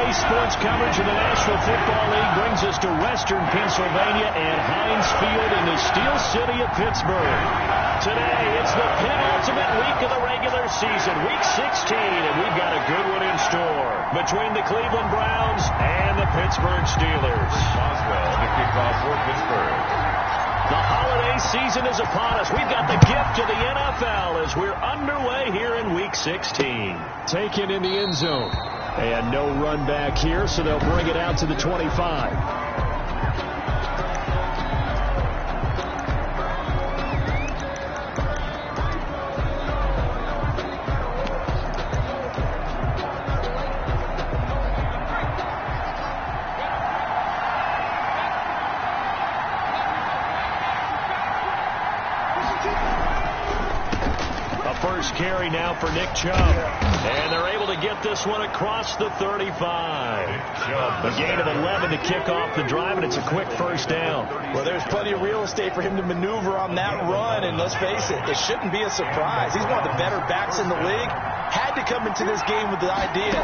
Daily sports coverage of the National Football League brings us to Western Pennsylvania and Heinz Field in the Steel City of Pittsburgh. Today, it's the penultimate week of the regular season, Week 16, and we've got a good one in store between the Cleveland Browns and the Pittsburgh Steelers. Boswell, the kickoff for Pittsburgh. The holiday season is upon us. We've got the gift of the NFL as we're underway here in Week 16. Taken in the end zone. And no run back here, so they'll bring it out to the 25. First carry now for Nick Chubb. And they're able to get this one across the 35. A gain of 11 to kick off the drive, and it's a quick first down. Well, there's plenty of real estate for him to maneuver on that run, and let's face it, it shouldn't be a surprise. He's one of the better backs in the league. Had to come into this game with the idea,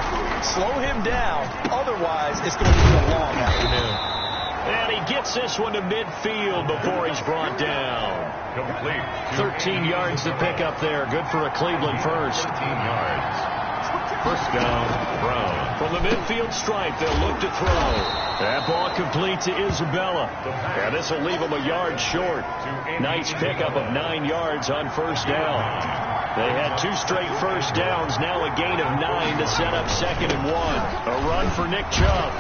slow him down, otherwise it's going to be a long afternoon. And he gets this one to midfield before he's brought down. Complete. 13 yards to pick up there. Good for a Cleveland first. 13 yards. First down, Brown. From the midfield stripe, they'll look to throw. That ball complete to Isabella. And this will leave him a yard short. Nice pickup of 9 yards on first down. They had 2 straight first downs. Now a gain of 9 to set up 2nd and 1. A run for Nick Chubb.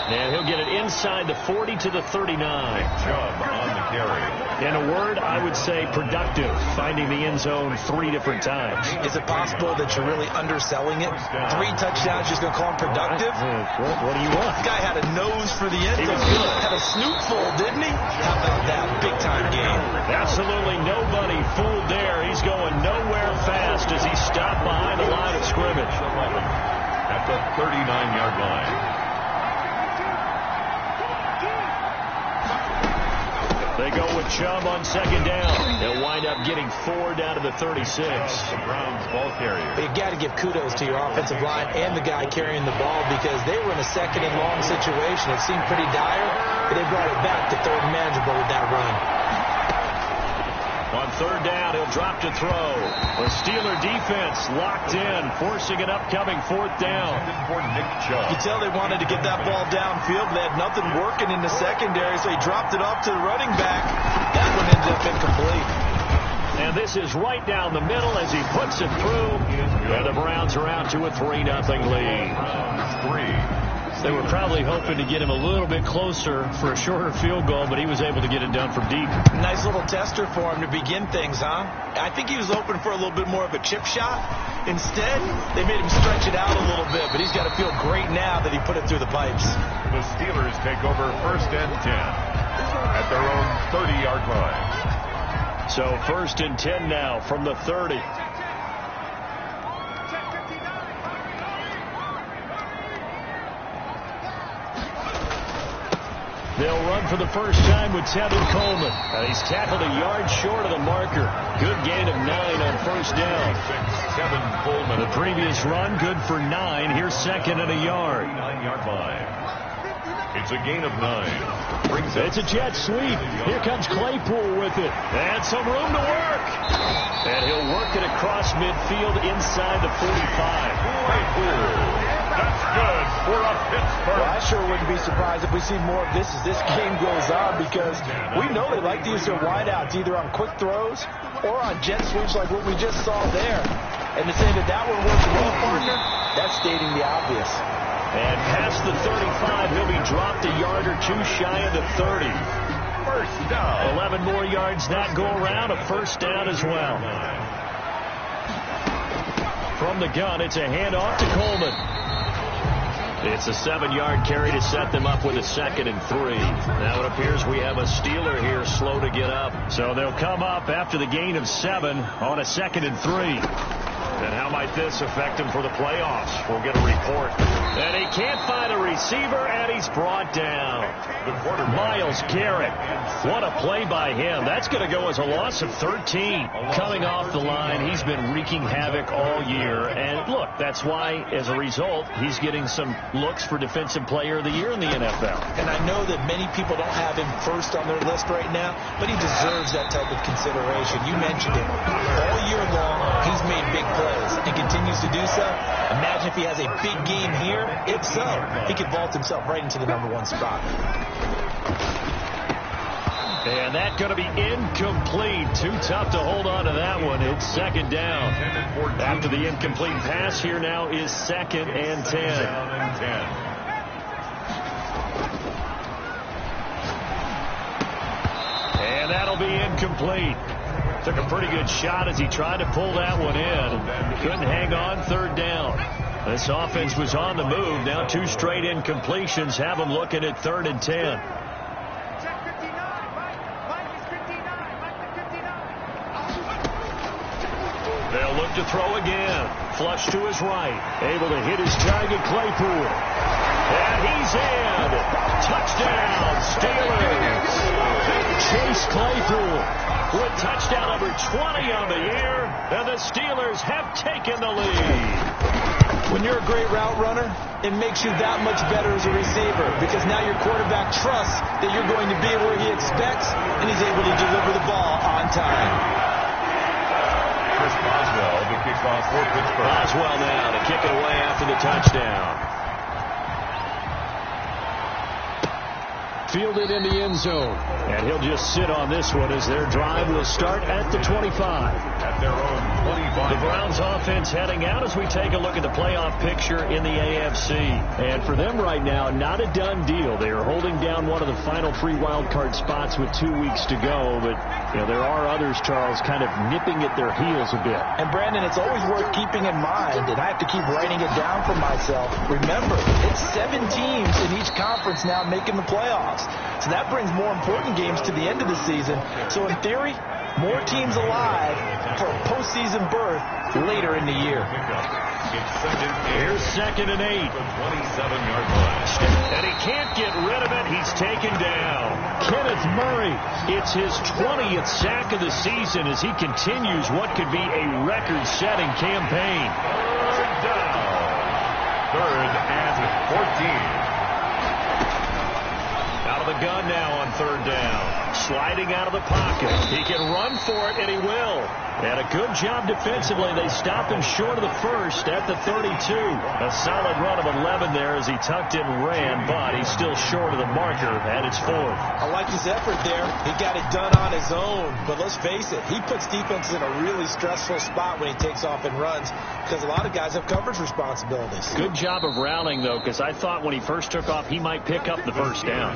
And he'll get it inside the 40 to the 39. Chubb on the carry. In a word, I would say productive, finding the end zone 3 different times. Is it possible that you're really underselling it? 3 touchdowns, just going to call him productive? What do you want? This guy had a nose for the end zone. Had a snoot full, didn't he? How about that big-time game? Absolutely nobody fooled there. He's going nowhere fast as he stopped behind the line of scrimmage. At the 39-yard line. They go with Chubb on 2nd down. They'll wind up getting 4 down to the 36. The Browns ball carrier. You've got to give kudos to your offensive line and the guy carrying the ball because they were in a 2nd and long situation. It seemed pretty dire, but they brought it back to 3rd and manageable with that run. On 3rd down, he'll drop to throw. The Steeler defense locked in, forcing an upcoming 4th down. For Nick Chubb. You tell they wanted to get that ball downfield. They had nothing working in the secondary, so he dropped it off to the running back. That one ended up incomplete. And this is right down the middle as he puts it through. And the Browns are out to a 3-0 lead. Browns 3. They were probably hoping to get him a little bit closer for a shorter field goal, but he was able to get it done from deep. Nice little tester for him to begin things, huh? I think he was open for a little bit more of a chip shot. Instead, they made him stretch it out a little bit, but he's got to feel great now that he put it through the pipes. The Steelers take over 1st and 10 at their own 30-yard line. So 1st and 10 now from the 30. They'll run for the first time with Tevin Coleman. He's tackled a yard short of the marker. Good gain of 9 on 1st down. Tevin Coleman. The previous run, good for 9. Here's 2nd and a yard. 9-yard line. It's a gain of 9. It's a jet sweep. Here comes Claypool with it. And some room to work. And he'll work it across midfield inside the 45. Claypool. That's good for a Pittsburgh. Well, I sure wouldn't be surprised if we see more of this as this game goes on because we know they like to use their wideouts either on quick throws or on jet sweeps like what we just saw there. And to say that that one works well, partner, that's stating the obvious. And past the 35, he'll be dropped a yard or 2 shy of the 30. First down. 11 more yards that go around, a first down as well. From the gun, it's a handoff to Coleman. It's a 7-yard carry to set them up with a 2nd and 3. Now it appears we have a Steeler here slow to get up. So they'll come up after the gain of 7 on a 2nd and 3. And how might this affect him for the playoffs? We'll get a report. And he can't find a receiver, and he's brought down. Myles Garrett. What a play by him. That's going to go as a loss of 13. Coming off the line, he's been wreaking havoc all year. And, look, that's why, as a result, he's getting some looks for Defensive Player of the Year in the NFL. And I know that many people don't have him first on their list right now, but he deserves that type of consideration. You mentioned it. All year long, he's made big plays and continues to do so. Imagine if he has a big game here. If so, he could vault himself right into the #1 spot. And that's going to be incomplete. Too tough to hold on to that one. It's second down. After the incomplete pass, here now is 2nd and 10. And that'll be incomplete. Took a pretty good shot as he tried to pull that one in. Couldn't hang on, 3rd down. This offense was on the move. Now 2 straight incompletions have them looking at 3rd and 10. They'll look to throw again. Flush to his right. Able to hit his target, Claypool. And he's in. Touchdown, Steelers. Chase Claypool with touchdown number 20 on the year. And the Steelers have taken the lead. When you're a great route runner, it makes you that much better as a receiver because now your quarterback trusts that you're going to be where he expects, and he's able to deliver the ball on time. Boswell, the kickoff for Pittsburgh. Boswell now to kick it away after the touchdown. Fielded in the end zone. And he'll just sit on this one as their drive will start at the 25. At their own 25. The Browns offense heading out as we take a look at the playoff picture in the AFC. And for them right now, not a done deal. They are holding down one of the final 3 wild card spots with 2 weeks to go. But you know, there are others, Charles, kind of nipping at their heels a bit. And, Brandon, it's always worth keeping in mind, and I have to keep writing it down for myself. Remember, it's 7 teams in each conference now making the playoffs. So that brings more important games to the end of the season. So, in theory, more teams alive for a postseason berth later in the year. Here's 2nd and 8. 27-yard line. And he can't get rid of it. He's taken down. Kenneth Murray. It's his 20th sack of the season as he continues what could be a record-setting campaign. 3rd down. 3rd and 14. Out of the gun now on 3rd down. Sliding out of the pocket. He can run for it, and he will. And a good job defensively. They stop him short of the first at the 32. A solid run of 11 there as he tucked in and ran, but he's still short of the marker at its 4th. I like his effort there. He got it done on his own. But let's face it, he puts defenses in a really stressful spot when he takes off and runs because a lot of guys have coverage responsibilities. Good job of rallying, though, because I thought when he first took off, he might pick up the first down.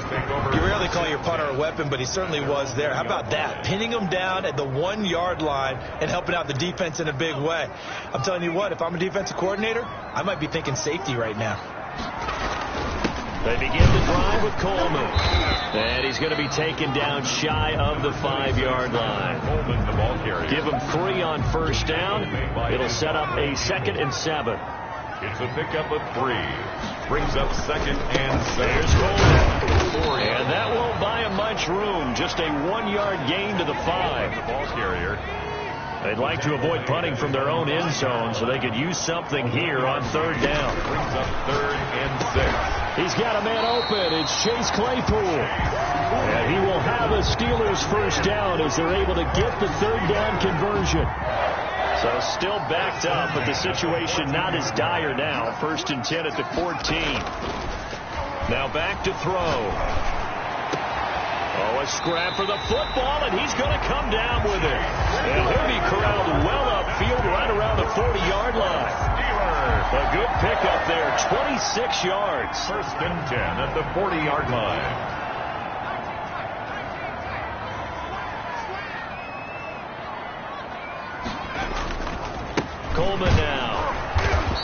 You rarely call your punter a weapon, but he certainly was there. How about that? Pinning him down at the 1-yard line and helping out the defense in a big way. I'm telling you what, if I'm a defensive coordinator, I might be thinking safety right now. They begin the drive with Coleman. And he's going to be taken down shy of the 5-yard line. Coleman, the ball carrier. Give him 3 on first down. It'll set up a 2nd and 7. It's a pickup of 3. Brings up 2nd and 7. There's Coleman. And that won't buy him much room. Just a 1-yard gain to the 5. The ball carrier. They'd like to avoid punting from their own end zone so they could use something here on 3rd down. Brings up 3rd and 6. He's got a man open. It's Chase Claypool. And he will have a Steelers first down as they're able to get the 3rd down conversion. So still backed up, but the situation not as dire now. 1st and 10 at the 14. Now back to throw. Oh, a scrap for the football, and he's going to come down with it. And he'll be corralled well upfield right around the 40-yard line. A good pickup there, 26 yards. 1st and 10 at the 40-yard line. Coleman now.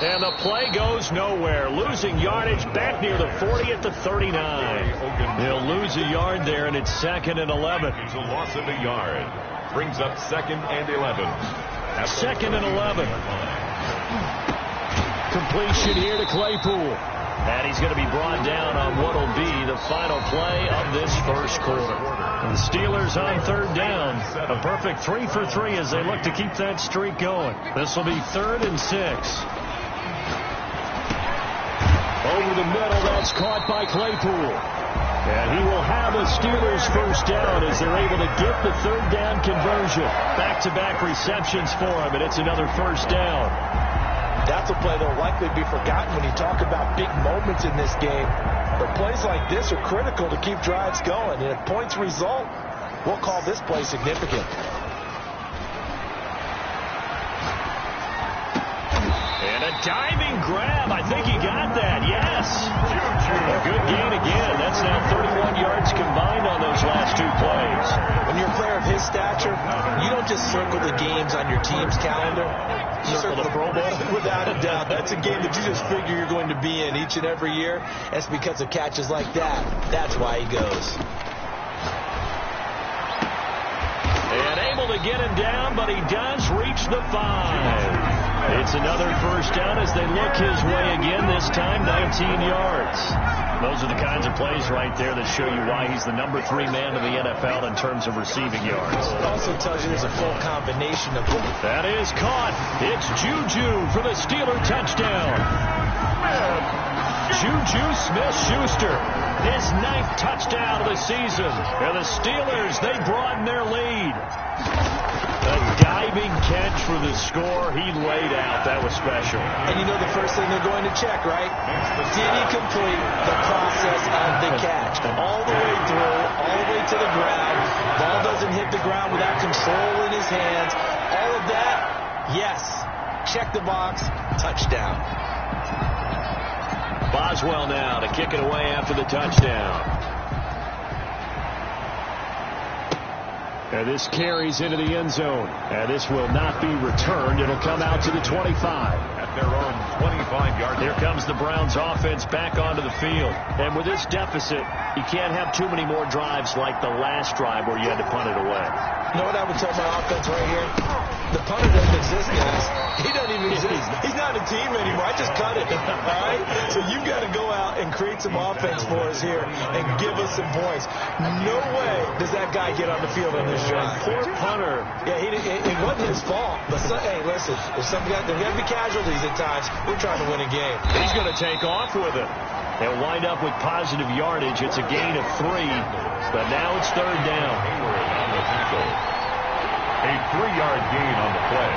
And the play goes nowhere. Losing yardage back near the 40 at the 39. They'll lose a yard there, and it's 2nd and 11. It's a loss of a yard. Brings up 2nd and 11. 2nd and 11. completion here to Claypool. And he's going to be brought down on what will be the final play of this first quarter. The Steelers on third down. A perfect 3 for 3 as they look to keep that streak going. This will be 3rd and 6. Over the middle, that's caught by Claypool. And he will have a Steelers first down as they're able to get the third down conversion. Back-to-back receptions for him, and it's another first down. That's a play that will likely be forgotten when you talk about big moments in this game. But plays like this are critical to keep drives going. And if points result, we'll call this play significant. And a diving grab. I think he got that. Yes. A good gain again. That's now 31 yards combined on those last 2 plays. When you're a player of his stature, you don't just circle the games on your team's calendar. You circle the Pro Bowl. Without a doubt. That's a game that you just figure you're going to be in each and every year. That's because of catches like that. That's why he goes. And able to get him down, but he does reach the 5. It's another first down as they look his way again, this time 19 yards. Those are the kinds of plays right there that show you why he's the number 3 man in the NFL in terms of receiving yards. It also tells you there's a full combination of them. That is caught. It's Juju for the Steeler touchdown. Juju Smith-Schuster, his 9th touchdown of the season. And the Steelers, they broaden their lead. A diving catch for the score. He laid out. That was special. And you know the first thing they're going to check, right? Did he complete the process of the catch? All the way through, all the way to the ground. Ball doesn't hit the ground without control in his hands. All of that, yes. Check the box. Touchdown. Boswell now to kick it away after the touchdown. And this carries into the end zone. And this will not be returned. It'll come out to the 25. At their own 25-yard. Here comes the Browns offense back onto the field. And with this deficit, you can't have too many more drives like the last drive where you had to punt it away. You know what I would tell my offense right here? The punter doesn't exist, guys. He doesn't even exist. He's not a team anymore. I just cut it. All right? So you've got to go out and create some offense for us here and give us some points. No way does that guy get on the field on this drive. Poor punter. Yeah, it wasn't his fault. But, hey, listen, there's got to be casualties at times. We're trying to win a game. He's going to take off with it. They'll wind up with positive yardage. It's a gain of 3. But now it's third down. A 3-yard gain on the play.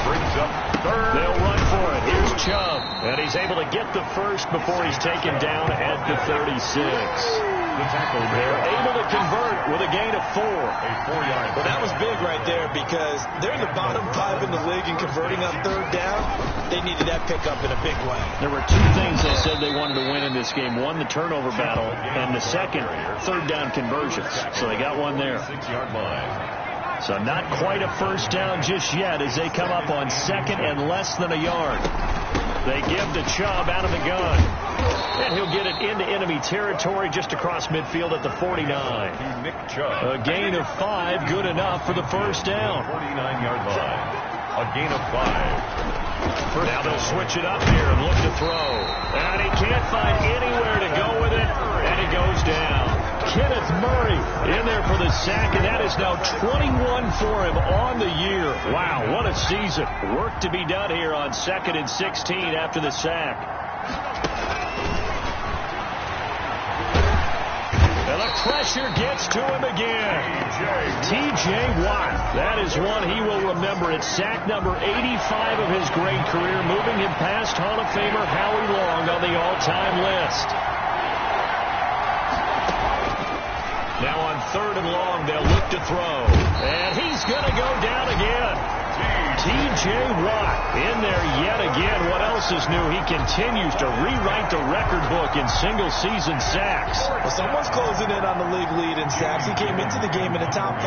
Brings up third. They'll run for it. Here's Chubb. And he's able to get the first before he's taken down at the 36. They're able to convert with a gain of 4. A 4-yard. Well, that was big right there because they're in the bottom 5 in the league in converting on third down. They needed that pickup in a big way. There were 2 things they said they wanted to win in this game. One, the turnover battle, and the second, third down conversions. So they got one there. 6-yard line. So not quite a first down just yet as they come up on 2nd and less than a yard. They give to Chubb out of the gun. And he'll get it into enemy territory just across midfield at the 49. Nick Chubb. A gain of 5, good enough for the first down. 49-yard line. A gain of 5. Now they'll switch it up here and look to throw. And he can't find anywhere to go with it. And he goes down. Kenneth Murray in there for the sack, and that is now 21 for him on the year. Wow, what a season. Work to be done here on 2nd and 16 after the sack. And the pressure gets to him again. T.J. Watt. That is one he will remember. It's sack number 85 of his great career, moving him past Hall of Famer Howie Long on the all-time list. Now on 3rd and long, they'll look to throw. And he's going to go down again. T.J. Watt in there yet again. What else is new? He continues to rewrite the record book in single-season sacks. Well, someone's closing in on the league lead in sacks. He came into the game in the top 5.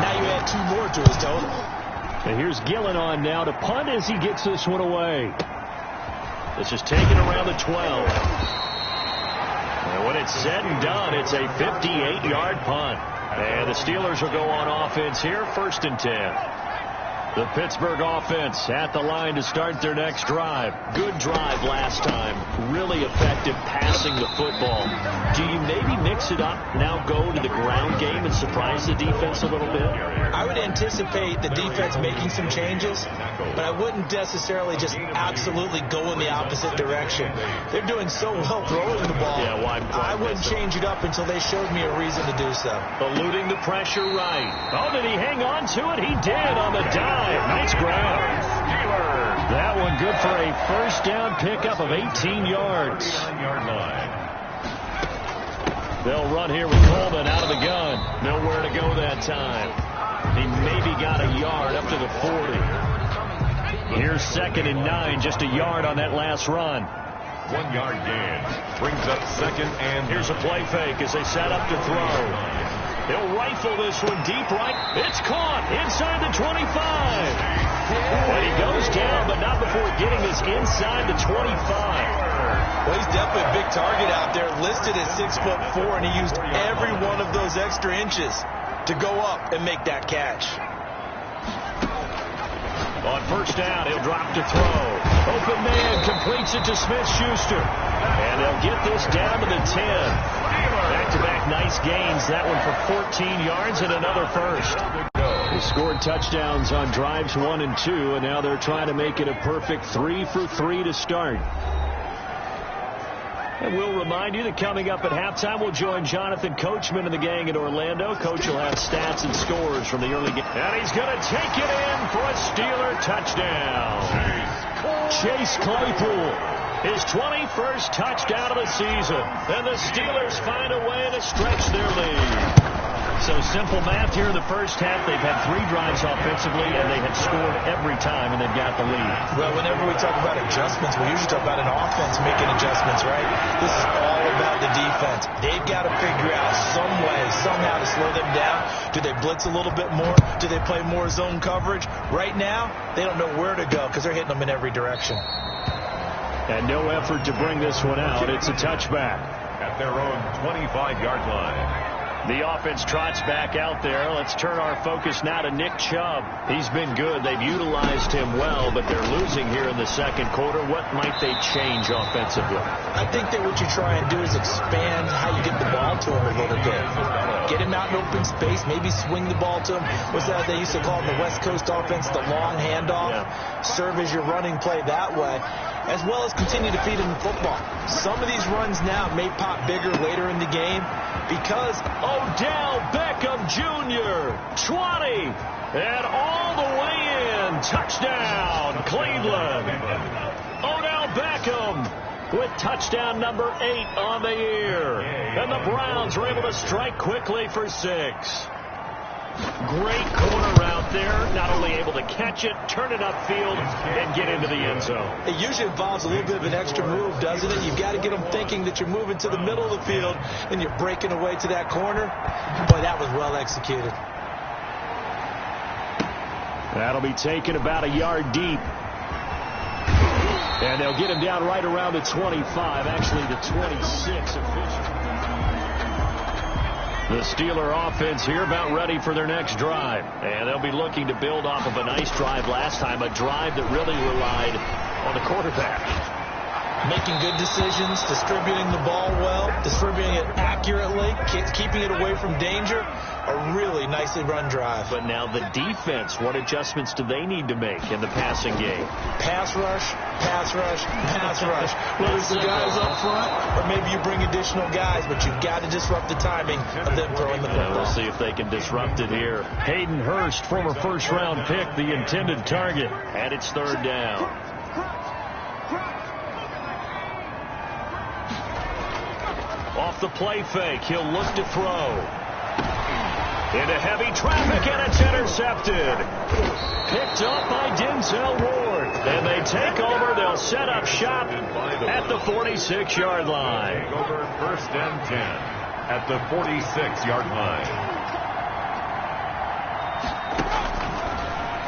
Now you add 2 more to his total. And here's Gillen on now to punt as he gets this one away. This is taken around the 12. And when it's said and done, it's a 58-yard punt. And the Steelers will go on offense here, 1st and 10. The Pittsburgh offense at the line to start their next drive. Good drive last time. Really effective passing the football. Do you maybe mix it up, now go to the ground game and surprise the defense a little bit? I would anticipate the defense making some changes, but I wouldn't necessarily just absolutely go in the opposite direction. They're doing so well throwing the ball. Yeah, why I wouldn't change it up until they showed me a reason to do so. Eluding the pressure right. Oh, did he hang on to it? He did on the dive. Nice grab. That one good for a first down pickup of 18 yards. They'll run here with Coleman out of the gun. Nowhere to go that time. He maybe got a yard up to the 40. Here's 2nd and 9, just a yard on that last run. 1 yard gain. Brings up 2nd and... Here's a play fake as they set up to throw. He'll rifle this one deep right. It's caught inside the 25. And he goes down, but not before getting this inside the 25. Well, he's definitely a big target out there, listed at 6'4", and he used every one of those extra inches to go up and make that catch. On first down, he'll drop to throw. Open man completes it to Smith-Schuster. And they'll get this down to the 10. Back-to-back nice gains. That one for 14 yards and another first. They scored touchdowns on drives 1 and 2, and now they're trying to make it a perfect 3 for 3 to start. And we'll remind you that coming up at halftime, we'll join Jonathan Coachman and the gang in Orlando. Coach will have stats and scores from the early game. And he's going to take it in for a Steeler touchdown. Chase Claypool, his 21st touchdown of the season. And the Steelers find a way to stretch their lead. So simple math here in the first half. They've had 3 drives offensively, and they have scored every time, and they've got the lead. Well, whenever we talk about adjustments, we usually talk about an offense making adjustments, right? This is all about the defense. They've got to figure out some way, somehow to slow them down. Do they blitz a little bit more? Do they play more zone coverage? Right now, they don't know where to go because they're hitting them in every direction. And no effort to bring this one out. It's a touchback. At their own 25-yard line. The offense trots back out there. Let's turn our focus now to Nick Chubb. He's been good. They've utilized him well, but they're losing here in the second quarter. What might they change offensively? I think that what you try and do is expand how you get the ball to him a little bit. Get him out in open space, maybe swing the ball to him. What's that they used to call in the West Coast offense, the long handoff? Yeah. Serve as your running play that way, as well as continue to feed him the football. Some of these runs now may pop bigger later in the game because Odell Beckham Jr., 20, and all the way in. Touchdown, Cleveland. Odell Beckham with touchdown number 8 on the year. And the Browns are able to strike quickly for 6. Great corner route there. Not only able to catch it, turn it upfield, and get into the end zone. It usually involves a little bit of an extra move, doesn't it? You've got to get them thinking that you're moving to the middle of the field and you're breaking away to that corner. Boy, that was well executed. That'll be taken about a yard deep. And they'll get him down right around the 25, actually the 26 officially. The Steeler offense here about ready for their next drive. And they'll be looking to build off of a nice drive last time, a drive that really relied on the quarterback. Making good decisions, distributing the ball well, distributing it accurately, keeping it away from danger. A really nicely run drive. But now the defense, what adjustments do they need to make in the passing game? Pass rush, pass rush, pass rush. Whether it's the guys up front or maybe you bring additional guys, but you've got to disrupt the timing of them throwing the football. We'll see if they can disrupt it here. Hayden Hurst, former first-round pick, the intended target, and it's 3rd down. Off the play fake, he'll look to throw. Into heavy traffic, and it's intercepted. Picked up by Denzel Ward. And they take over. They'll set up shop at the 46-yard line. Take over 1st and 10 at the 46-yard line.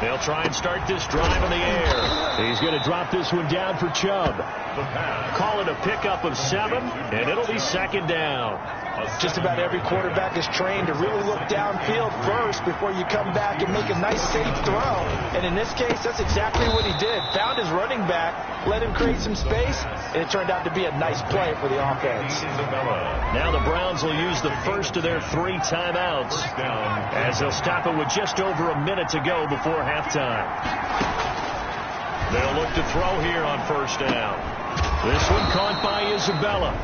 They'll try and start this drive in the air. He's going to drop this one down for Chubb. Call it a pickup of 7, and it'll be second down. Just about every quarterback is trained to really look downfield first before you come back and make a nice, safe throw. And in this case, that's exactly what he did. Found his running back, let him create some space, and it turned out to be a nice play for the offense. Now the Browns will use the first of their 3 timeouts as they'll stop it with just over a minute to go before halftime. They'll look to throw here on first down. This one caught by Isabella.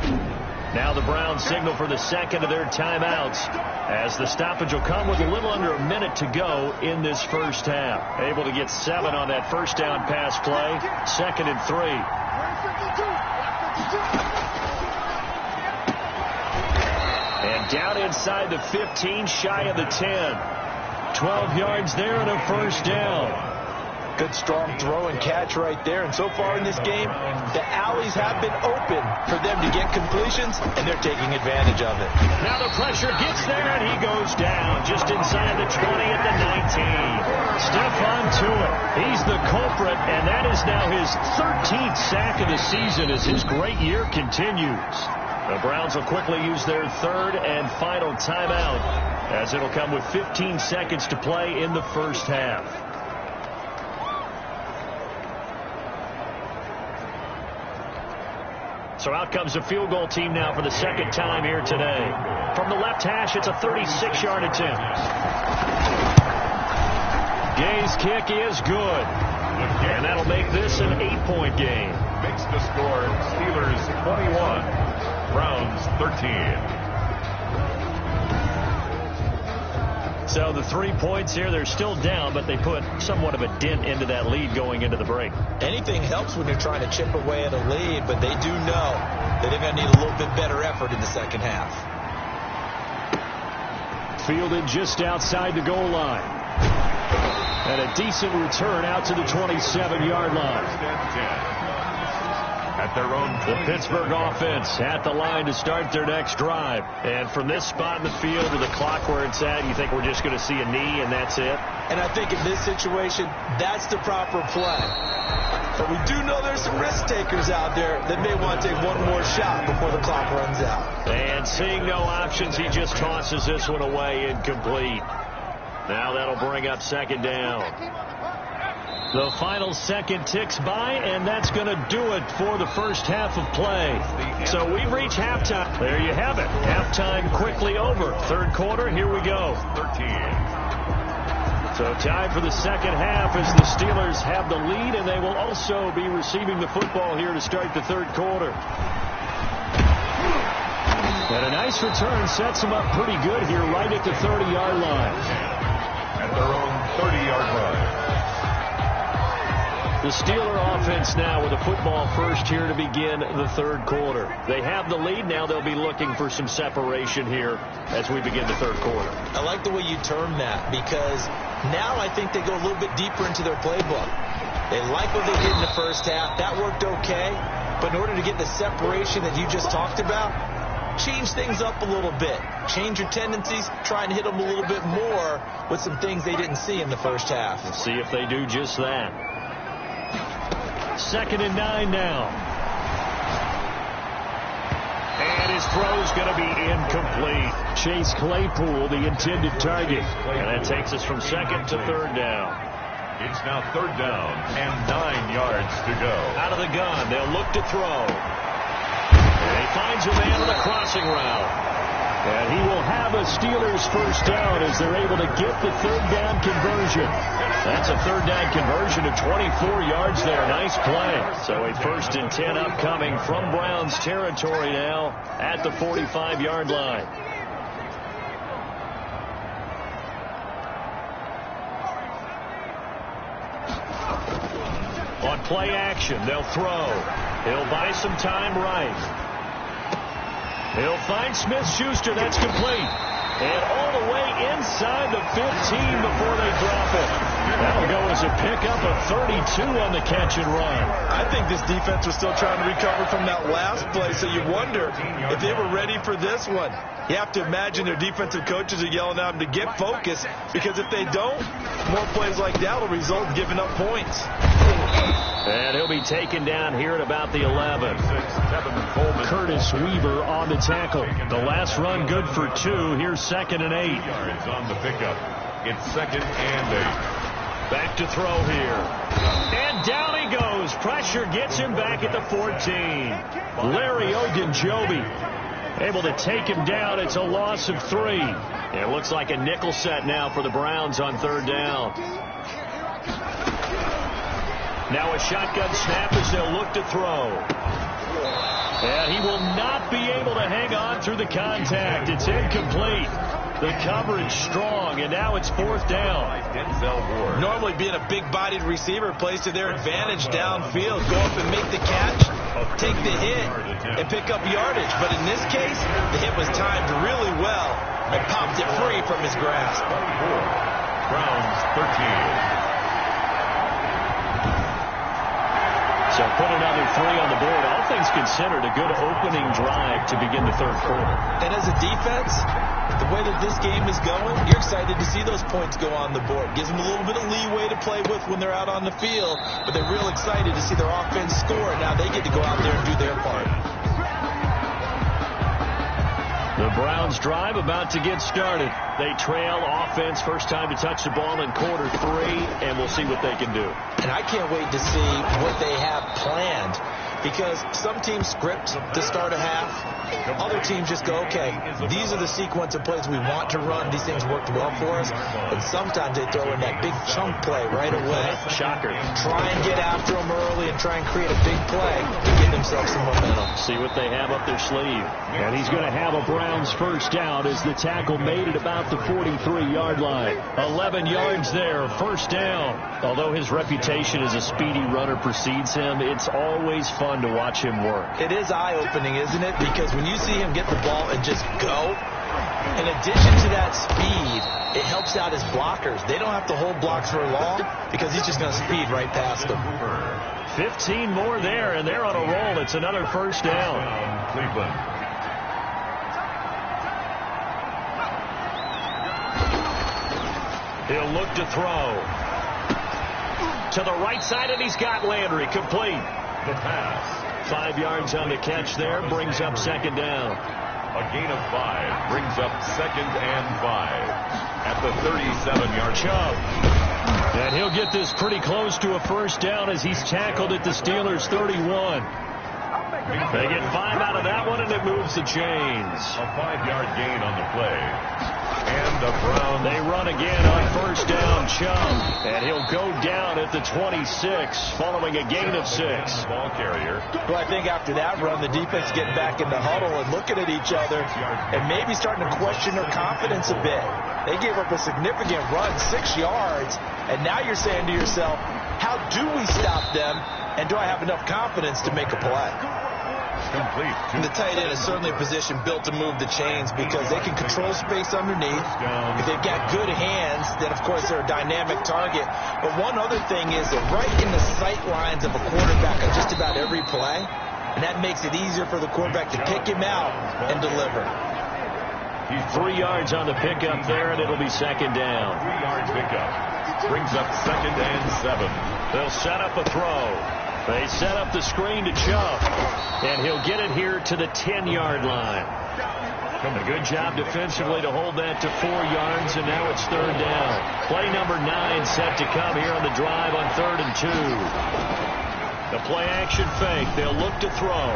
Now the Browns signal for the second of their timeouts as the stoppage will come with a little under a minute to go in this first half. Able to get 7 on that first down pass play. 2nd and 3. And down inside the 15, shy of the 10. 12 yards there and a first down. Good, strong throw and catch right there. And so far in this game, the alleys have been open for them to get completions, and they're taking advantage of it. Now the pressure gets there, and he goes down just inside the 20 at the 19. Stephon Tuitt, he's the culprit, and that is now his 13th sack of the season as his great year continues. The Browns will quickly use their 3rd and final timeout as it'll come with 15 seconds to play in the first half. So out comes the field goal team now for the second time here today. From the left hash, it's a 36-yard attempt. Gay's kick is good. And that'll make this an 8-point game. Makes the score Steelers 21, Browns 13. So the 3 points here, they're still down, but they put somewhat of a dent into that lead going into the break. Anything helps when you're trying to chip away at a lead, but they do know that they're going to need a little bit better effort in the second half. Fielded just outside the goal line. And a decent return out to the 27-yard line. At their own the Pittsburgh offense at the line to start their next drive. And from this spot in the field to the clock where it's at, you think we're just going to see a knee and that's it? And I think in this situation, that's the proper play. But we do know there's some risk takers out there that may want to take one more shot before the clock runs out. And seeing no options, he just tosses this one away incomplete. Now that'll bring up second down. The final second ticks by, and that's going to do it for the first half of play. So we've reached halftime. There you have it. Halftime quickly over. Third quarter, here we go. 13. So time for the second half as the Steelers have the lead, and they will also be receiving the football here to start the third quarter. And a nice return sets them up pretty good here right at the 30-yard line. At their own 30-yard line. The Steeler offense now with a football first here to begin the third quarter. They have the lead. Now they'll be looking for some separation here as we begin the third quarter. I like the way you term that because now I think they go a little bit deeper into their playbook. They like what they did in the first half. That worked okay. But in order to get the separation that you just talked about, change things up a little bit. Change your tendencies. Try and hit them a little bit more with some things they didn't see in the first half. We'll see if they do just that. 2nd and 9 now. And his throw's going to be incomplete. Chase Claypool, the intended target. And that takes us from second to third down. It's now third down and 9 yards to go. Out of the gun, they'll look to throw. And he finds a man on the crossing route. And he will have a Steelers first down as they're able to get the third down conversion. That's a third down conversion of 24 yards there. Nice play. So a 1st and 10 upcoming from Browns territory now at the 45-yard line. On play action, they'll throw. He'll buy some time right. He'll find Smith-Schuster. That's complete. And all the way inside the 15 before they drop it. That'll go as a pickup of 32 on the catch and run. I think this defense was still trying to recover from that last play, so you wonder if they were ready for this one. You have to imagine their defensive coaches are yelling at them to get focused, because if they don't, more plays like that will result in giving up points. And he'll be taken down here at about the 11. Curtis Weaver on the tackle. The last run good for 2. Here's 2nd and 8. Yards on the pickup. It's 2nd and 8. Back to throw here. And down he goes. Pressure gets him back at the 14. Larry Ogunjobi able to take him down. It's a loss of 3. It looks like a nickel set now for the Browns on 3rd down. Now a shotgun snap as they'll look to throw. And he will not be able to hang on through the contact. It's incomplete. The coverage strong, and now it's 4th down. Normally being a big-bodied receiver plays to their advantage downfield. Go up and make the catch, take the hit, and pick up yardage. But in this case, the hit was timed really well and popped it free from his grasp. Browns 13. So put another 3 on the board. All things considered, a good opening drive to begin the 3rd quarter. And as a defense, the way that this game is going, you're excited to see those points go on the board. Gives them a little bit of leeway to play with when they're out on the field, but they're real excited to see their offense score. Now they get to go out there and do their part. The Browns drive about to get started. They trail offense, first time to touch the ball in quarter 3, and we'll see what they can do. And I can't wait to see what they have planned, because some teams script to start a half. Other teams just go, okay, these are the sequence of plays we want to run. These things worked well for us. And sometimes they throw in that big chunk play right away. Shocker. Try and get after them early and try and create a big play to get themselves some momentum. See what they have up their sleeve. And he's going to have a Browns first down as the tackle made it about the 43-yard line. 11 yards there, first down. Although his reputation as a speedy runner precedes him, it's always fun to watch him work. It is eye-opening, isn't it? Because when you see him get the ball and just go, in addition to that speed, it helps out his blockers. They don't have to hold blocks for long because he's just going to speed right past them. 15 more there, and they're on a roll. It's another first down. Cleveland. He'll look to throw. To the right side, and he's got Landry. Complete. The pass. 5 yards on the catch there. Brings up 2nd down. A gain of 5 brings up 2nd and 5 at the 37-yard Chubb. And he'll get this pretty close to a first down as he's tackled at the Steelers' 31. They get 5 out of that one, and it moves the chains. A 5-yard gain on the play. And the Browns. They run again on first down, Chubb. And he'll go down at the 26 following a gain of 6. Ball carrier. Well, I think after that run, the defense getting back in the huddle and looking at each other and maybe starting to question their confidence a bit. They gave up a significant run, 6 yards, and now you're saying to yourself, how do we stop them, and do I have enough confidence to make a play? Complete. The tight end is certainly a position built to move the chains because they can control space underneath. If they've got good hands, then, of course, they're a dynamic target. But one other thing is they're right in the sight lines of a quarterback on just about every play, and that makes it easier for the quarterback to pick him out and deliver. 3 yards on the pickup there, and it'll be 2nd down. 3-yard pickup. Brings up 2nd and 7. They'll set up a throw. They set up the screen to Chubb, and he'll get it here to the 10-yard line. A good job defensively to hold that to 4 yards, and now it's 3rd down. Play number 9 set to come here on the drive on 3rd and 2. The play-action fake. They'll look to throw.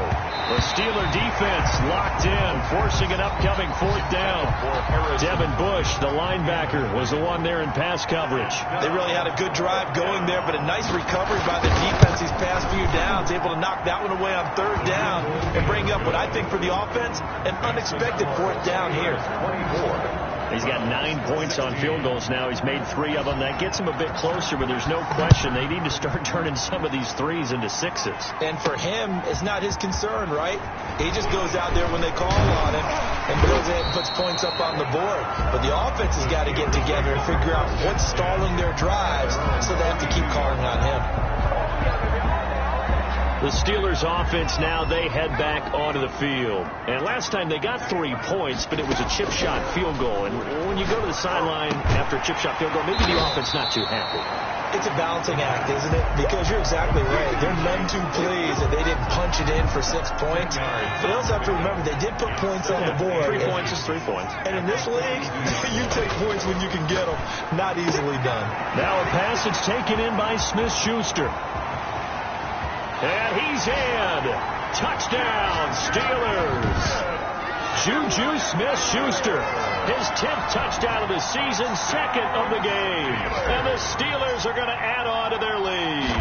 The Steeler defense locked in, forcing an upcoming 4th down. Devin Bush, the linebacker, was the one there in pass coverage. They really had a good drive going there, but a nice recovery by the defense these past few downs, able to knock that one away on 3rd down and bring up what I think for the offense, an unexpected 4th down here. 24. He's got 9 points on field goals now. He's made 3 of them. That gets him a bit closer, but there's no question they need to start turning some of these threes into sixes. And for him, it's not his concern, right? He just goes out there when they call on him and goes ahead and puts points up on the board. But the offense has got to get together and figure out what's stalling their drives, so they have to keep calling on him. The Steelers offense now, they head back onto the field. And last time they got 3 points, but it was a chip shot field goal. And when you go to the sideline after a chip shot field goal, maybe the offense not too happy. It's a balancing act, isn't it? Because you're exactly right. They're none too pleased that they didn't punch it in for 6 points. But you also have to remember, they did put points on the board. 3 points is 3 points. And in this league, you take points when you can get them. Not easily done. Now a pass that's taken in by Smith-Schuster. And he's in. Touchdown, Steelers. Juju Smith-Schuster, his 10th touchdown of the season, 2nd of the game. And the Steelers are going to add on to their lead.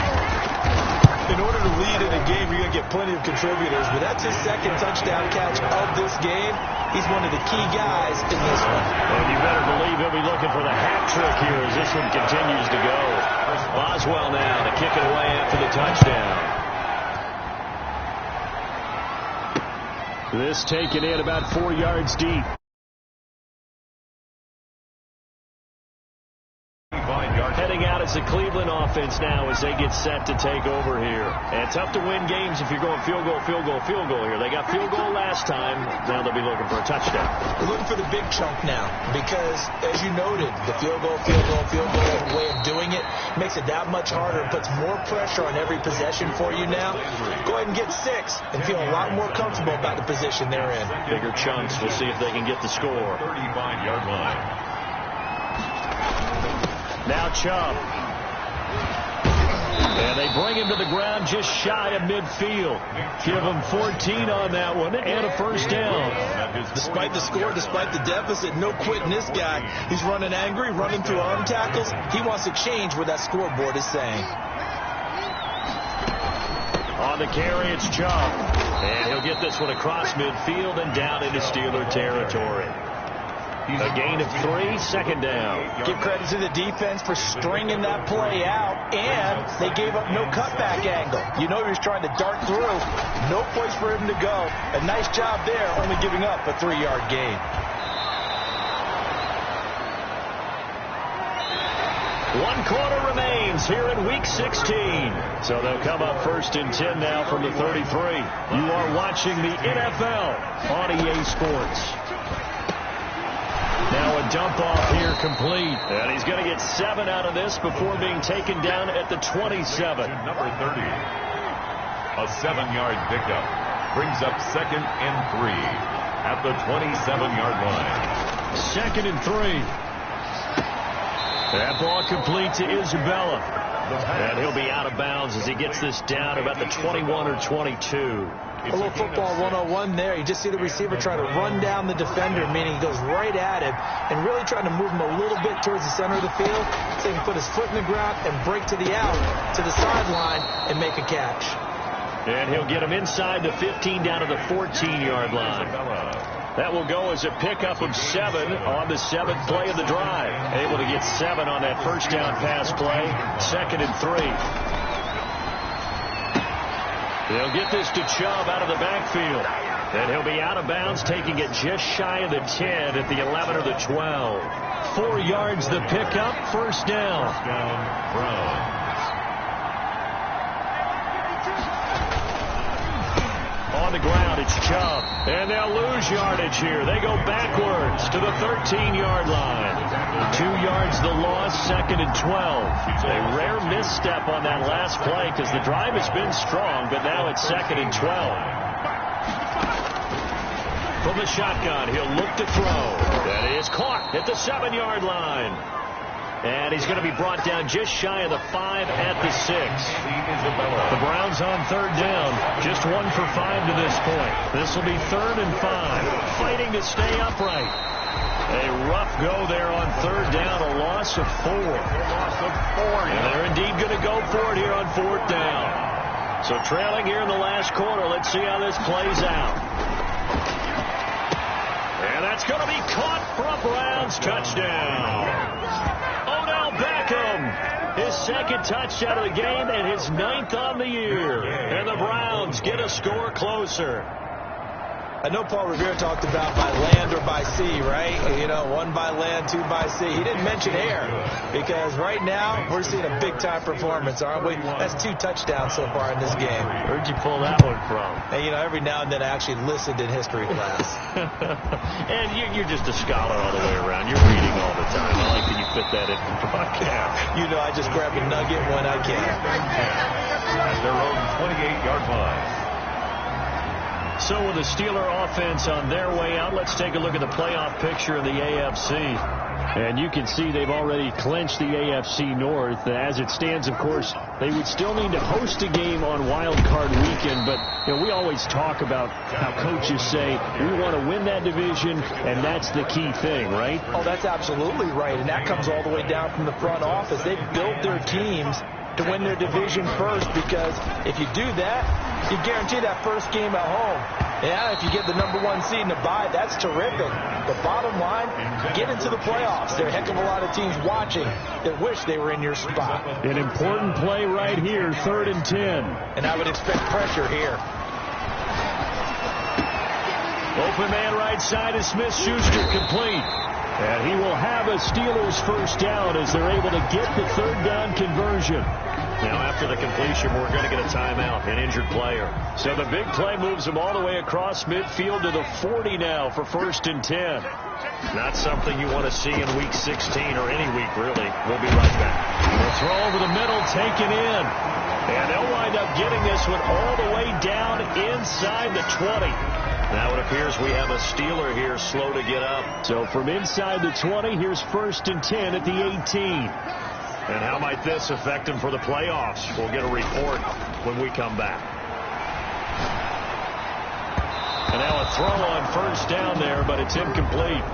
In order to lead in a game, you're going to get plenty of contributors, but that's his 2nd touchdown catch of this game. He's one of the key guys in this one. And you better believe he'll be looking for the hat trick here as this one continues to go. Boswell now to kick it away after the touchdown. This taken in about 4 yards deep. Heading out as the Cleveland offense now as they get set to take over here. And tough to win games if you're going field goal, field goal, field goal here. They got field goal last time. Now they'll be looking for a touchdown. They're looking for the big chunk now because, as you noted, the field goal way of doing it makes it that much harder. It puts more pressure on every possession for you now. Go ahead and get 6 and feel a lot more comfortable about the position they're in. Bigger chunks. We'll see if they can get the score. 35-yard line. Now Chubb. And they bring him to the ground just shy of midfield. Give him 14 on that one and a first down. Despite the score, despite the deficit, no quitting this guy. He's running angry, running through arm tackles. He wants to change what that scoreboard is saying. On the carry, it's Chubb. And he'll get this one across midfield and down into Steeler territory. A gain of 3, 2nd down. Give credit to the defense for stringing that play out, and they gave up no cutback angle. You know he was trying to dart through. No place for him to go. A nice job there, only giving up a 3-yard gain. One quarter remains here in Week 16. So they'll come up 1st and 10 now from the 33. You are watching the NFL on EA Sports. Now a dump off here complete. And he's going to get 7 out of this before being taken down at the 27. Number 30. A 7-yard pickup. Brings up 2nd and 3 at the 27-yard line. 2nd and 3. That ball complete to Isabella. And he'll be out of bounds as he gets this down about the 21 or 22. A little football 101 there. You just see the receiver try to run down the defender, meaning he goes right at him and really trying to move him a little bit towards the center of the field so he can put his foot in the ground and break to the out, to the sideline, and make a catch. And he'll get him inside the 15 down to the 14-yard line. That will go as a pickup of 7 on the 7th play of the drive. Able to get 7 on that first down pass play. 2nd and 3. They'll get this to Chubb out of the backfield. And he'll be out of bounds, taking it just shy of the 10 at the 11 or the 12. 4 yards the pickup, first down. On the ground, it's Chubb. And they'll lose yardage here. They go backwards to the 13-yard line. 2 yards the loss, 2nd and 12. A rare misstep on that last play because the drive has been strong, but now it's 2nd and 12. From the shotgun, he'll look to throw. That is caught at the 7-yard line. And he's going to be brought down just shy of the 5 at the 6. The Browns on 3rd down. Just 1 for 5 to this point. This will be 3rd and 5. Fighting to stay upright. A rough go there on 3rd down. A loss of 4. And they're indeed going to go for it here on 4th down. So trailing here in the last quarter. Let's see how this plays out. And that's going to be caught for a Browns touchdown. Odell Beckham, his second touchdown of the game and his 9th on the year. And the Browns get a score closer. I know Paul Revere talked about by land or by sea, right? You know, 1 by land, 2 by sea. He didn't mention air because right now we're seeing a big-time performance, aren't we? That's 2 touchdowns so far in this game. Where'd you pull that one from? And, you know, every now and then I actually listened in history class. And you're just a scholar all the way around. You're reading all the time. I like that you fit that in the broadcast. You know, I just grab a nugget when I can. At their own 28-yard line. So with the Steeler offense on their way out, let's take a look at the playoff picture of the AFC. And you can see they've already clinched the AFC North. As it stands, of course, they would still need to host a game on Wild Card Weekend. But you know, we always talk about how coaches say we want to win that division, and that's the key thing, right? Oh, that's absolutely right. And that comes all the way down from the front office. They built their teams to win their division first, because if you do that, you guarantee that first game at home. Yeah, if you get the #1 seed in the bye, that's terrific. But bottom line, get into the playoffs. There are a heck of a lot of teams watching that wish they were in your spot. An important play right here, 3rd and 10. And I would expect pressure here. Open man right side is Smith-Schuster, complete. And he will have a Steelers first down as they're able to get the 3rd down conversion. Now after the completion, we're going to get a timeout, an injured player. So the big play moves them all the way across midfield to the 40 now for 1st and 10. Not something you want to see in Week 16 or any week, really. We'll be right back. The throw over the middle, taken in. And they'll wind up getting this one all the way down inside the 20. Now it appears we have a Steeler here slow to get up. So from inside the 20, here's 1st and 10 at the 18. And how might this affect them for the playoffs? We'll get a report when we come back. And now a throw on 1st down there, but it's incomplete.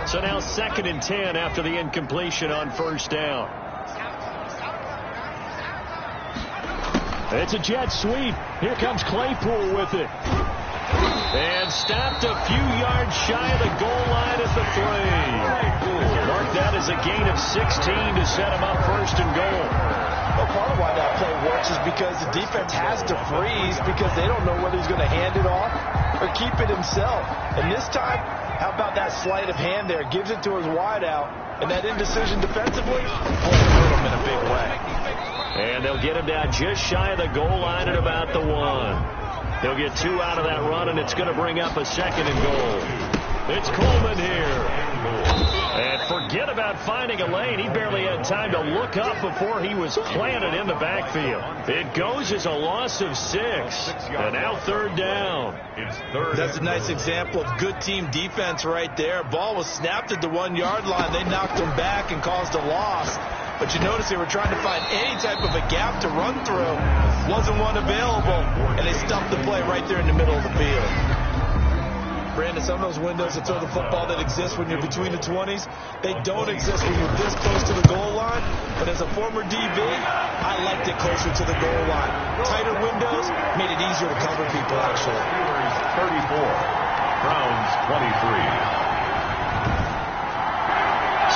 So now 2nd and 10 after the incompletion on 1st down. It's a jet sweep. Here comes Claypool with it. And stopped a few yards shy of the goal line at the 3. Mark that as a gain of 16 to set him up 1st and goal. Well, part of why that play works is because the defense has to freeze because they don't know whether he's going to hand it off or keep it himself. And this time, how about that sleight of hand there? Gives it to his wideout. And that indecision defensively, boy, it hurt him in a big way. And they'll get him down just shy of the goal line at about the 1. They'll get 2 out of that run, and it's going to bring up a 2nd and goal. It's Coleman here. And forget about finding a lane. He barely had time to look up before he was planted in the backfield. It goes as a loss of 6. And now 3rd down. That's a nice example of good team defense right there. Ball was snapped at the 1-yard line. They knocked him back and caused a loss. But you notice they were trying to find any type of a gap to run through. Wasn't one available, and they stumped the play right there in the middle of the field. Brandon, some of those windows to throw the football that exist when you're between the 20s, they don't exist when you're this close to the goal line. But as a former DB, I liked it closer to the goal line. Tighter windows made it easier to cover people, actually. 34, Browns 23.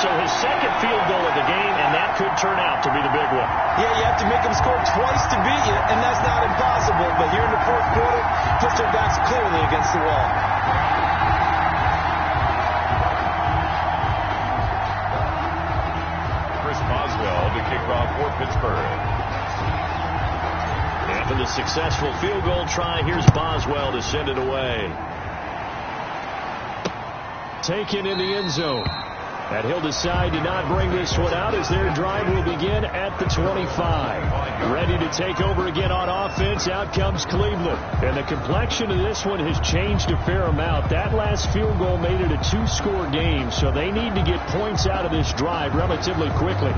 So his 2nd field goal of the game, and that could turn out to be the big one. Yeah, you have to make them score twice to beat you, and that's not impossible. But here in the 4th quarter, puts their backs clearly against the wall. Chris Boswell to kick off for Pittsburgh. After the successful field goal try, here's Boswell to send it away. Taken in the end zone. And he'll decide to not bring this one out as their drive will begin at the 25. Ready to take over again on offense. Out comes Cleveland. And the complexion of this one has changed a fair amount. That last field goal made it a 2-score game, so they need to get points out of this drive relatively quickly.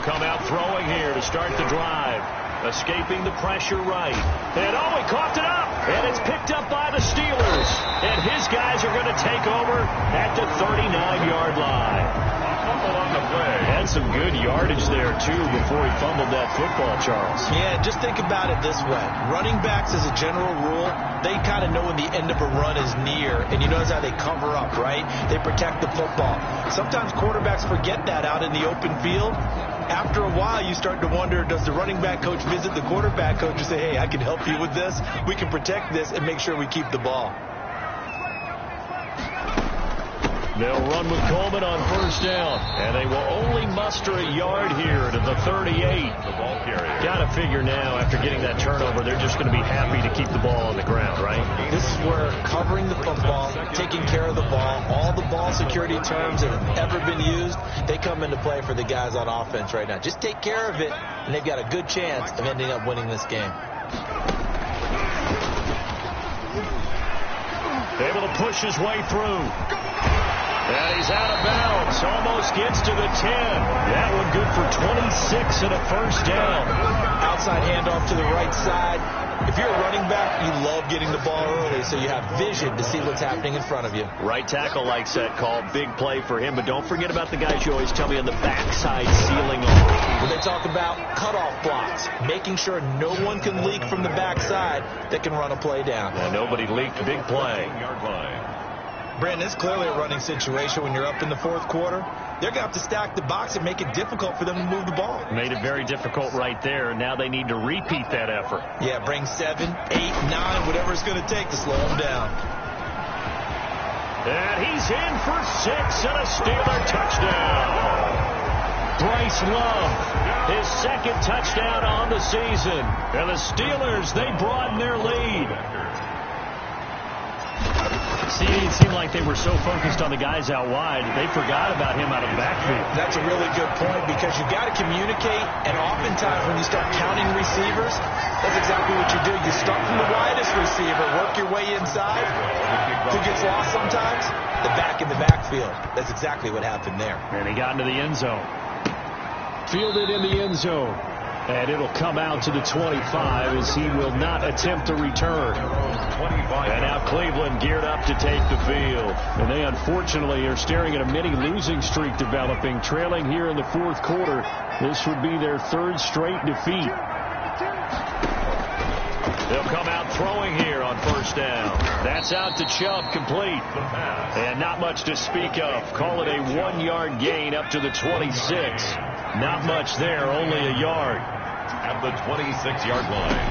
come out throwing here to start the drive. Escaping the pressure right. And he coughed it up. And it's picked up by the Steelers. And his guys are going to take over at the 39-yard line. Fumble on the play. Had some good yardage there, too, before he fumbled that football, Charles. Yeah, just think about it this way. Running backs, as a general rule, they kind of know when the end of a run is near. And you notice how they cover up, right? They protect the football. Sometimes quarterbacks forget that out in the open field. After a while, you start to wonder, does the running back coach visit the quarterback coach and say, hey, I can help you with this. We can protect this and make sure we keep the ball. They'll run with Coleman on first down, and they will only muster a yard here to the 38. The ball carrier. Got to figure now, after getting that turnover, they're just going to be happy to keep the ball on the ground, right? This is where covering the football, taking care of the ball, all the ball security terms that have ever been used, they come into play for the guys on offense right now. Just take care of it, and they've got a good chance of ending up winning this game. Able to push his way through. And he's out of bounds. Almost gets to the 10. That one good for 26 and a first down. Outside handoff to the right side. If you're a running back, you love getting the ball early so you have vision to see what's happening in front of you. Right tackle likes that call. Big play for him. But don't forget about the guys you always tell me on the backside sealing off. When they talk about cutoff blocks, making sure no one can leak from the backside that can run a play down. Yeah, nobody leaked. Big play. Yard line. Brandon, it's clearly a running situation when you're up in the fourth quarter. They're going to have to stack the box and make it difficult for them to move the ball. Made it very difficult right there, and now they need to repeat that effort. Yeah, bring 7, 8, 9, whatever it's going to take to slow them down. And he's in for 6 and a Steeler touchdown. Bryce Love, his second touchdown on the season. And the Steelers, they broaden their lead. See, it seemed like they were so focused on the guys out wide, they forgot about him out of the backfield. That's a really good point because you got to communicate, and oftentimes when you start counting receivers, that's exactly what you do. You start from the widest receiver, work your way inside. Who gets lost sometimes? The back in the backfield. That's exactly what happened there. And he got into the end zone. Fielded in the end zone. And it'll come out to the 25 as he will not attempt to return. 25. And now Cleveland geared up to take the field. And they unfortunately are staring at a mini losing streak developing, trailing here in the fourth quarter. This would be their third straight defeat. They'll come out throwing here on first down. That's out to Chubb, complete. And not much to speak of. Call it a 1-yard gain up to the 26. Not much there, only a yard. At the 26-yard line.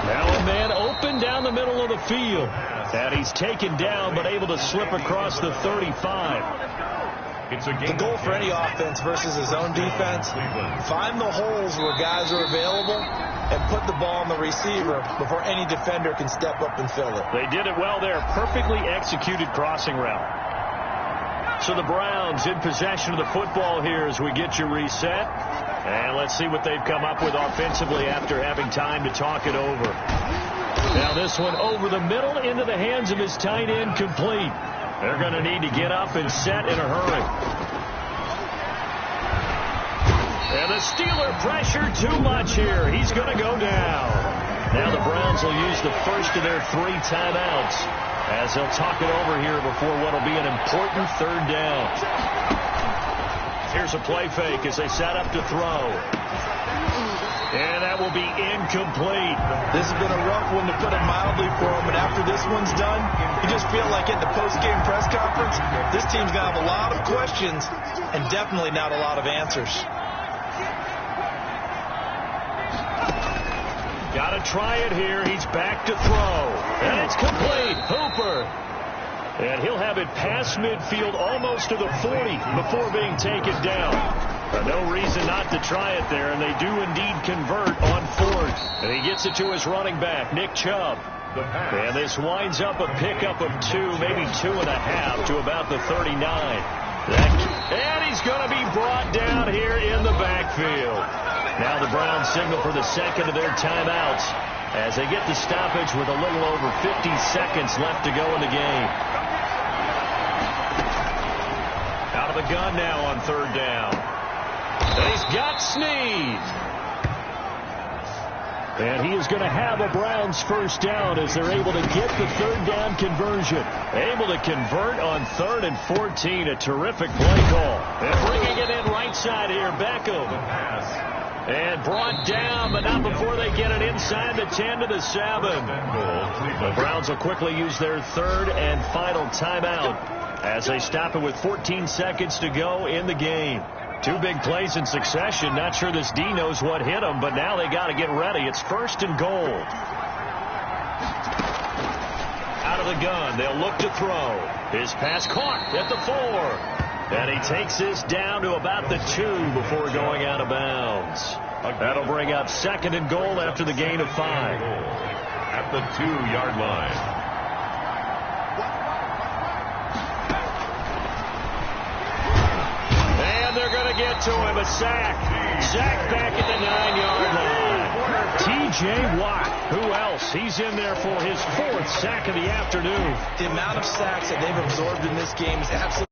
Now a man open down the middle of the field. And he's taken down but able to slip across the 35. It's a The goal for any offense versus his own defense, find the holes where guys are available and put the ball on the receiver before any defender can step up and fill it. They did it well there. Perfectly executed crossing route. So the Browns in possession of the football here as we get you reset. And let's see what they've come up with offensively after having time to talk it over. Now this one over the middle into the hands of his tight end, complete. They're going to need to get up and set in a hurry. And the Steeler pressure too much here. He's going to go down. Now the Browns will use the first of their 3 timeouts as they'll talk it over here before what will be an important third down. Here's a play fake as they set up to throw. And that will be incomplete. This has been a rough one, to put it mildly, for him. But after this one's done, you just feel like at the post-game press conference, this team's going to have a lot of questions and definitely not a lot of answers. Got to try it here. He's back to throw. And it's complete. Hooper. And he'll have it past midfield almost to the 40 before being taken down. But no reason not to try it there, and they do indeed convert on 4th. And he gets it to his running back, Nick Chubb. And this winds up a pickup of 2, maybe 2.5 to about the 39. And he's going to be brought down here in the backfield. Now the Browns signal for the second of their timeouts as they get the stoppage with a little over 50 seconds left to go in the game. Out of the gun now on third down. And he's got Snead. And he is going to have a Browns first down as they're able to get the third down conversion. Able to convert on 3rd and 14. A terrific play call. And bringing it in right side here, Beckham. And brought down, but not before they get it inside the 10 to the 7. The Browns will quickly use their third and final timeout as they stop it with 14 seconds to go in the game. 2 big plays in succession. Not sure this D knows what hit him, but now they got to get ready. It's 1st and goal. Out of the gun. They'll look to throw. His pass caught at the 4. And he takes this down to about the 2 before going out of bounds. That'll bring up 2nd and goal after the gain of 5. At the 2-yard line. They're going to get to him. A sack. Sack back at the 9-yard line. T.J. Watt. Who else? He's in there for his 4th sack of the afternoon. The amount of sacks that they've absorbed in this game is absolutely